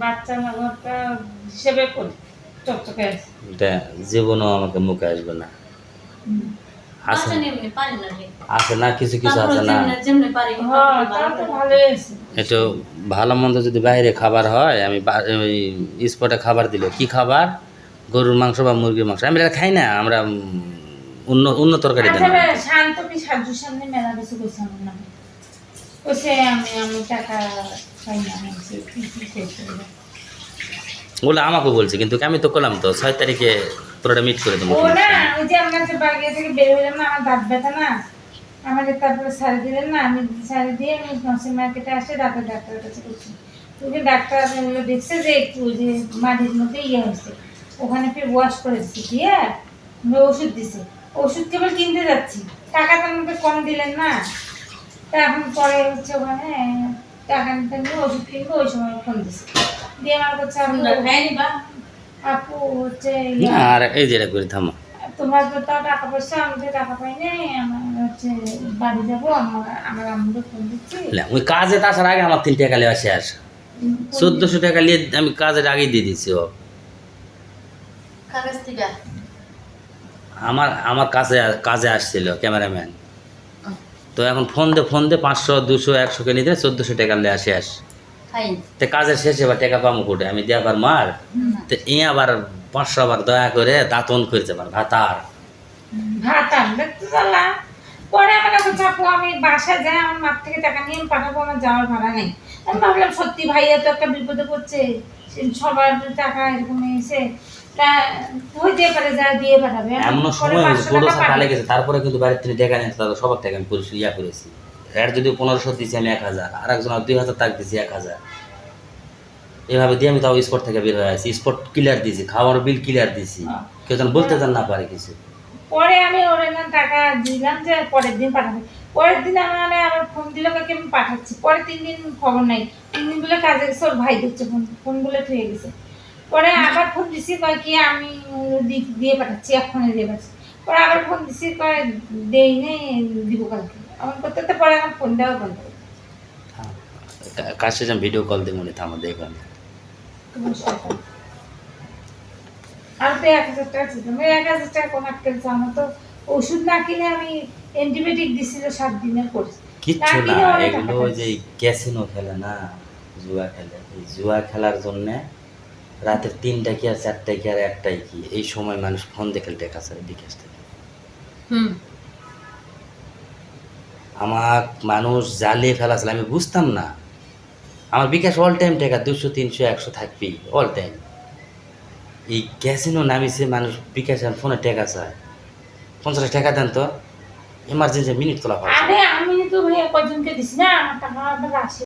বাচ্চা মানবটা হিসেবে করি চকচকে আছে। এটা জীবনও আমাকে মুখে আসবে না। আছে আছে না, কিছু কিছু আছে না। একটু ভালো মন্দ যদি বাইরে খাবার হয়, আমি ওই স্পটে খাবার দিল, কি খাবার, গরুর মাংস বা মুরগির মাংস, আমি এটা খাই না। আমরা অন্য অন্য তরকারি দেন। শান্ত কি সাজুর সামনে মেলা কিছু কইছে আমার না কইছে আমি টাকা পাই না ওগুলো আমাকে বলছে, কিন্তু আমি তো করলাম তো 6 তারিখে পুরোটা মিট করে দেবো। ও না, ওই যে আমরা যে বাড়ি থেকে বের হইলাম না, আমার দাঁত ব্যথা না, আমাদের তারপরে সারি দিলেন না, আমি সারি দিয়ে আমি নসিম মার্কেটে আসে দাঁতের ডাক্তারের কাছে গেছি। তোকে ডাক্তার দেখছে যে একটু যে মাটির মধ্যে ইয়ে হয়েছে, ওখানে ফের ওয়াশ করে দিচ্ছি, দিয়ে ওষুধ দিছে। ওষুধ কেবল কিনতে যাচ্ছি, টাকা তার মধ্যে কম দিলেন না, তা এখন পরে হচ্ছে ওখানে টাকা নিতে নিয়ে ওষুধ কিনবো, ওই সময় ফোন দিছে দিয়ে আমার কাছে আপু হচ্ছে আর এই যেটা করে থামো, তোমার তো তাও টাকা পয়সা, আমি তো টাকা পাই নাই, আমার হচ্ছে বাড়ি যাবো, আমার আম্মুকে ফোন দিচ্ছি। ওই কাজে আসার আগে আমার 3 টাকা লেওয়া শেষ, 1400 টাকা নিয়ে আমি কাজের আগেই দিয়ে দিচ্ছি। ও আমার আমার কাজে আসছিল ক্যামেরাম্যান, তো এখন ফোন দে 500 200 100 কে নিতে 1400 টাকা লেওয়া শেষ। তো কাজের শেষে এবার টাকা পাবো কোটে, আমি দিয়ে আবার মার তো আবার 500 আবার দয়া করে দাঁতন করেছে আমার ভাতার দেখতে চালা। পরে আমার কাছে চাপু, আমি বাসায় যাই, আমার মার থেকে টাকা নিয়ে আমি পাঠাবো, আমার যাওয়ার ভাড়া নেই। আমি ভাবলাম সত্যি ভাইয়া তো একটা বিপদে পড়ছে, সবার টাকা এরকম এসে হইতে পারে যা দিয়ে পাঠাবে। এমন সময় ছোট টাকা লেগেছে, তারপরে কিন্তু বাড়ির থেকে টাকা নিয়ে তাদের সবার টাকা আমি ইয়া করেছি। এর যদি 1500 দিচ্ছি আমি 1000, আর একজন 2000 টাকা দিচ্ছি 1000, এভাবে দিয়ে আমি তাও স্পট থেকে বের হয়ে আসি, স্পট ক্লিয়ার দিয়েছি, খাওয়ার বিল ক্লিয়ার দিয়েছি, কেউ যেন বলতে যেন না পারে কিছু। পরে আমি ওর টাকা দিলাম যে পরের দিন পাঠাবে, পরের দিন আমার আবার ফোন দিল কাকে আমি পাঠাচ্ছি, পরে 3 দিন খবর নাই, 3 দিন বলে কাজে গেছে, ওর ভাই দিচ্ছে ফোন বলে থুয়ে গেছে। পরে আবার ফোন দিছি, কয় কি আমি দিয়ে পাঠাচ্ছি, এক্ষণে দিয়ে পাঠাচ্ছি। পরে আবার ফোন দিছি, কয় দেই নেই, দিব কালকে। আমার করতে তো পরে আমার ফোন দেওয়া বন্ধ। কাছে যেন ভিডিও কল দিয়ে মনে থামো দেখবেন। আর তো 1000 টাকা ছিল, 1000 টাকা কোন আটকেছে, আমার তো ওষুধ না কিনে আমি অ্যান্টিবায়োটিক দিছিল 7 দিনের কোর্স, কিচ্ছু না। এগুলো যে ক্যাসিনো খেলে না, জুয়া খেলে, এই জুয়া খেলার জন্য রাতের 3টা কি আর 4টা কি আর 1টাই কি, এই সময় মানুষ ফোন দেখে টাকা ছাড়ে বিকাশ থেকে। আমার মানুষ জ্বালিয়ে ফেলাছিল, আমি বুঝতাম না। আমার বিকাশ অল টাইম টাকা 200 300 100 থাকবি অল টাইম। এই ক্যাসিনো নামিছে, মানুষ বিকাশ ফোনে টাকা চায়, 50 টাকা দেন তো, এমার্জেন্সি মিনিট তোলা। আরে আমি তো ভাইয়া কয়জনকে দিছি না, আমার টাকা আবার আসে।